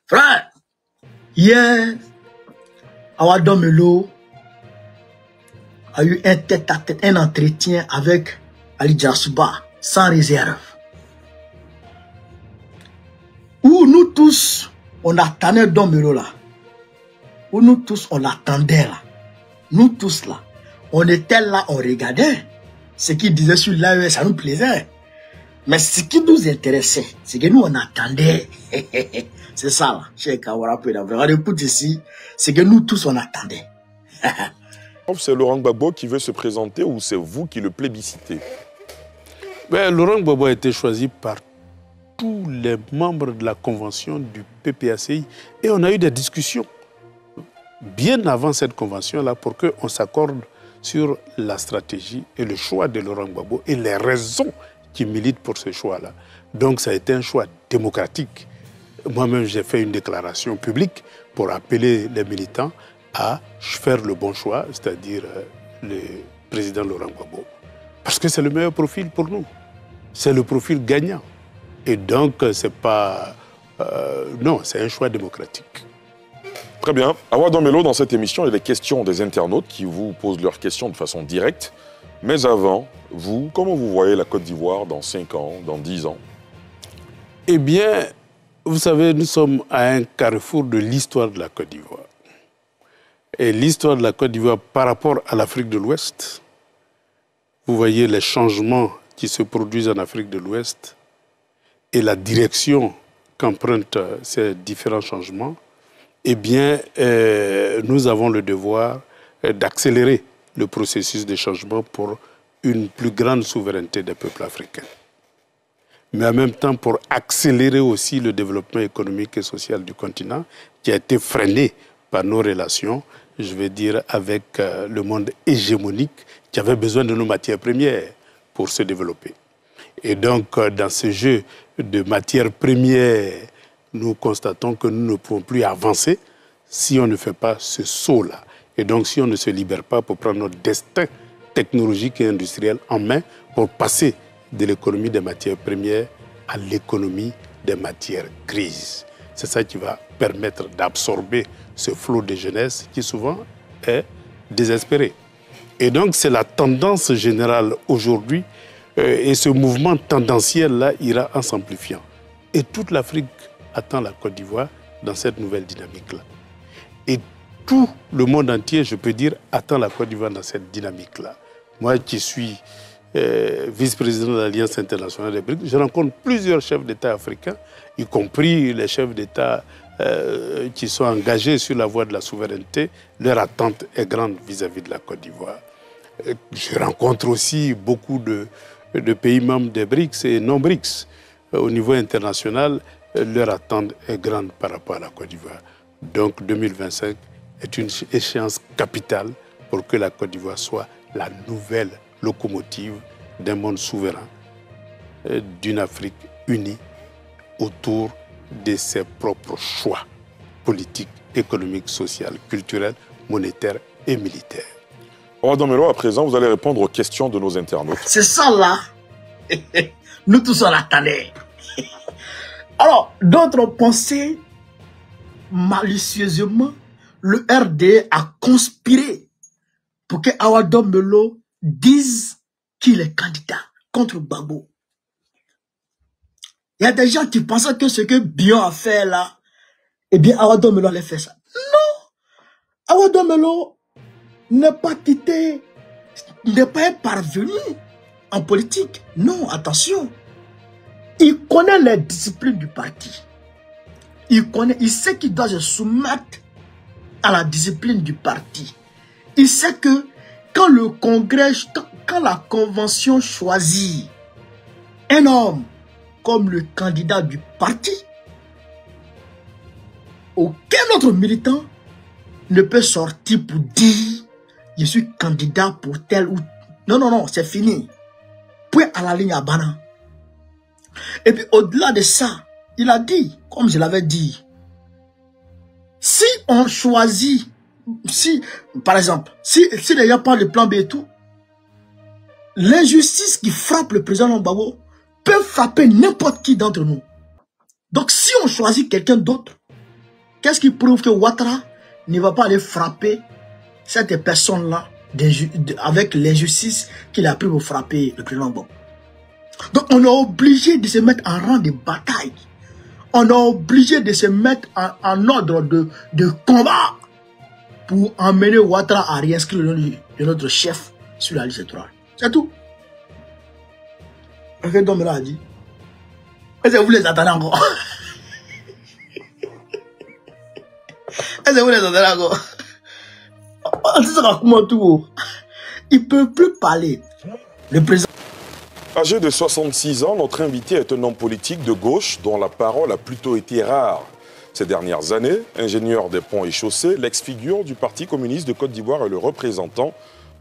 Frère, hier, Awa Domelo a eu un tête-à-tête, un entretien avec Ali Djassouba, sans réserve. Où nous tous, on attendait Domelo là. Où nous tous, on l'attendait là. Nous tous là. On était là, on regardait. Ce qu'il disait sur l'AES, ça nous plaisait. Mais ce qui nous intéressait, c'est que nous, on attendait. C'est ça là. Chez Kawara Peda. Regardez, écoute ici. C'est que nous tous, on attendait. C'est Laurent Gbagbo qui veut se présenter ou c'est vous qui le plébiscitez? Ben, Laurent Gbagbo a été choisi par tous les membres de la convention du PPACI. Et on a eu des discussions bien avant cette convention-là pour qu'on s'accorde sur la stratégie et le choix de Laurent Gbagbo et les raisons qui militent pour ce choix-là. Donc ça a été un choix démocratique. Moi-même, j'ai fait une déclaration publique pour appeler les militants à faire le bon choix, c'est-à-dire le président Laurent Gbagbo. Parce que c'est le meilleur profil pour nous. C'est le profil gagnant. Et donc, c'est pas... non, c'est un choix démocratique. Très bien. Awa Domelo, dans cette émission, il y a des questions des internautes qui vous posent leurs questions de façon directe. Mais avant, vous, comment vous voyez la Côte d'Ivoire dans 5 ans, dans 10 ans? Eh bien, vous savez, nous sommes à un carrefour de l'histoire de la Côte d'Ivoire. Et l'histoire de la Côte d'Ivoire par rapport à l'Afrique de l'Ouest, vous voyez les changements qui se produisent en Afrique de l'Ouest et la direction qu'empruntent ces différents changements, eh bien, nous avons le devoir d'accélérer le processus de changement pour une plus grande souveraineté des peuples africains. Mais en même temps, pour accélérer aussi le développement économique et social du continent, qui a été freiné par nos relations, je vais dire, avec le monde hégémonique, qui avait besoin de nos matières premières pour se développer. Et donc, dans ce jeu de matières premières, nous constatons que nous ne pouvons plus avancer si on ne fait pas ce saut-là. Et donc, si on ne se libère pas pour prendre notre destin technologique et industriel en main pour passer de l'économie des matières premières à l'économie des matières grises. C'est ça qui va permettre d'absorber ce flot de jeunesse qui souvent est désespéré. Et donc, c'est la tendance générale aujourd'hui et ce mouvement tendanciel-là ira en s'amplifiant. Et toute l'Afrique attend la Côte d'Ivoire dans cette nouvelle dynamique-là. Et tout le monde entier, je peux dire, attend la Côte d'Ivoire dans cette dynamique-là. Moi qui suis vice-président de l'Alliance internationale des BRICS, je rencontre plusieurs chefs d'État africains, y compris les chefs d'État qui sont engagés sur la voie de la souveraineté. Leur attente est grande vis-à-vis de la Côte d'Ivoire. Je rencontre aussi beaucoup de pays membres des BRICS et non-BRICS. Au niveau international, leur attente est grande par rapport à la Côte d'Ivoire. Donc 2025 est une échéance capitale pour que la Côte d'Ivoire soit la nouvelle locomotive d'un monde souverain, d'une Afrique unie autour de ses propres choix politiques, économiques, sociaux, culturels, monétaires et militaires. Awa Domelo, à présent, vous allez répondre aux questions de nos internautes. C'est ça là. Nous tous on l'attendait. Alors, d'autres pensaient malicieusement le RD a conspiré pour que Awa Domelo dise qu'il est candidat contre Gbagbo. Il y a des gens qui pensaient que ce que Bion a fait là, eh bien Awa Domelo allait faire ça. Non! Awa Domelo n'est pas quitté, n'est pas parvenu en politique. Non, attention. Il connaît les disciplines du parti. Il sait qu'il doit se soumettre à la discipline du parti. Il sait que quand le congrès, quand la convention choisit un homme comme le candidat du parti, aucun autre militant ne peut sortir pour dire je suis candidat pour tel ou... Non, non, non, c'est fini. Point à la ligne à Bana. Et puis au-delà de ça, il a dit, comme je l'avais dit, si on choisit, si, par exemple, si les gens parlent de plan B et tout, l'injustice qui frappe le président Gbagbo peut frapper n'importe qui d'entre nous. Donc si on choisit quelqu'un d'autre, Qu'est-ce qui prouve que Ouattara ne va pas aller frapper cette personne-là avec l'injustice qu'il a pris pour frapper le président Gbagbo? Donc on est obligé de se mettre en rang de bataille. On est obligé de se mettre en ordre de combat pour emmener Ouattara à réinscrire le nom de notre chef sur la liste électorale. C'est tout. Regardez donc là a dit. Est-ce que vous les attendez encore? Est-ce que vous les attendez encore? Il ne peut plus parler. Le président. Âgé de 66 ans, notre invité est un homme politique de gauche dont la parole a plutôt été rare. Ces dernières années, ingénieur des ponts et chaussées, l'ex-figure du Parti communiste de Côte d'Ivoire est le représentant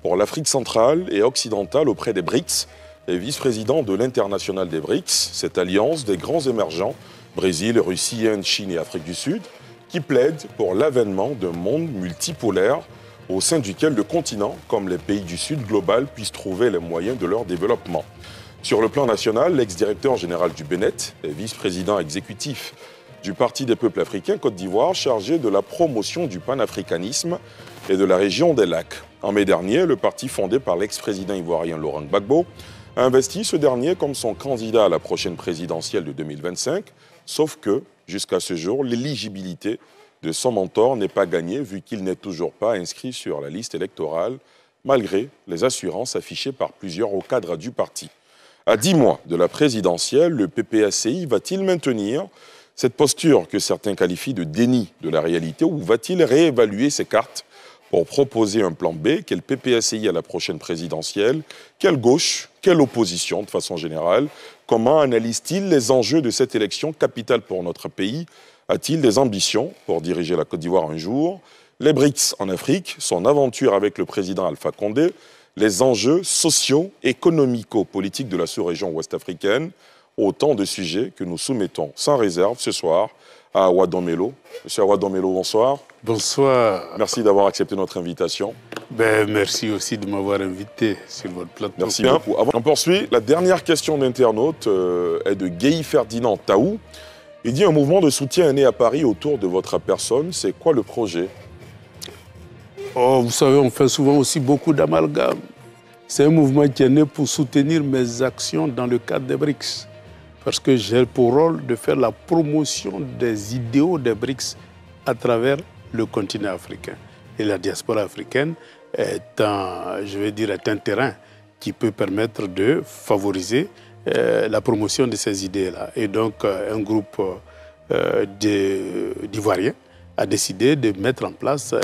pour l'Afrique centrale et occidentale auprès des BRICS et vice-président de l'Internationale des BRICS, cette alliance des grands émergents, Brésil, Russie, Inde, Chine et Afrique du Sud, qui plaide pour l'avènement d'un monde multipolaire au sein duquel le continent, comme les pays du Sud global, puissent trouver les moyens de leur développement. Sur le plan national, l'ex-directeur général du Bénin et vice-président exécutif du Parti des peuples africains Côte d'Ivoire, chargé de la promotion du panafricanisme et de la région des lacs. En mai dernier, le parti fondé par l'ex-président ivoirien Laurent Gbagbo a investi ce dernier comme son candidat à la prochaine présidentielle de 2025, sauf que, jusqu'à ce jour, l'éligibilité de son mentor n'est pas gagnée vu qu'il n'est toujours pas inscrit sur la liste électorale, malgré les assurances affichées par plusieurs hauts cadres du parti. À 10 mois de la présidentielle, le PPACI va-t-il maintenir cette posture que certains qualifient de déni de la réalité ou va-t-il réévaluer ses cartes pour proposer un plan B? Quel PPACI à la prochaine présidentielle? Quelle gauche? Quelle opposition de façon générale? Comment analyse-t-il les enjeux de cette élection capitale pour notre pays? A-t-il des ambitions pour diriger la Côte d'Ivoire un jour? Les BRICS en Afrique, son aventure avec le président Alpha Condé, les enjeux sociaux, économico-politiques de la sous-région ouest-africaine, autant de sujets que nous soumettons sans réserve ce soir à Awa Domelo. Monsieur Awa Domelo, bonsoir. Bonsoir. Merci d'avoir accepté notre invitation. Merci aussi de m'avoir invité sur votre plateau. Merci bien. On poursuit. La dernière question d'internaute est de Guy Ferdinand Taou. Il dit un mouvement de soutien est né à Paris autour de votre personne. C'est quoi le projet? Oh, vous savez, on fait souvent aussi beaucoup d'amalgames. C'est un mouvement qui est né pour soutenir mes actions dans le cadre des BRICS. Parce que j'ai pour rôle de faire la promotion des idéaux des BRICS à travers le continent africain. Et la diaspora africaine est un terrain qui peut permettre de favoriser la promotion de ces idées-là. Et donc, un groupe d'Ivoiriens a décidé de mettre en place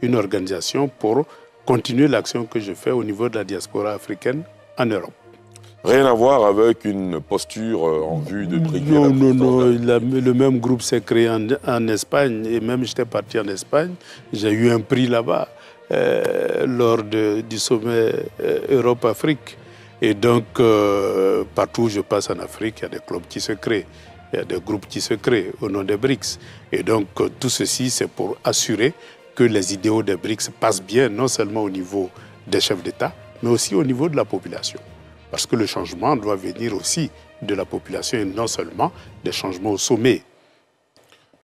une organisation pour continuer l'action que je fais au niveau de la diaspora africaine en Europe. Rien à voir avec une posture en vue de briguer Non. Le même groupe s'est créé en Espagne et même j'étais parti en Espagne. J'ai eu un prix là-bas lors du sommet Europe-Afrique. Et donc, partout où je passe en Afrique, il y a des clubs qui se créent. Il y a des groupes qui se créent au nom des BRICS. Et donc, tout ceci, c'est pour assurer que les idéaux des BRICS passent bien, non seulement au niveau des chefs d'État, mais aussi au niveau de la population. Parce que le changement doit venir aussi de la population et non seulement des changements au sommet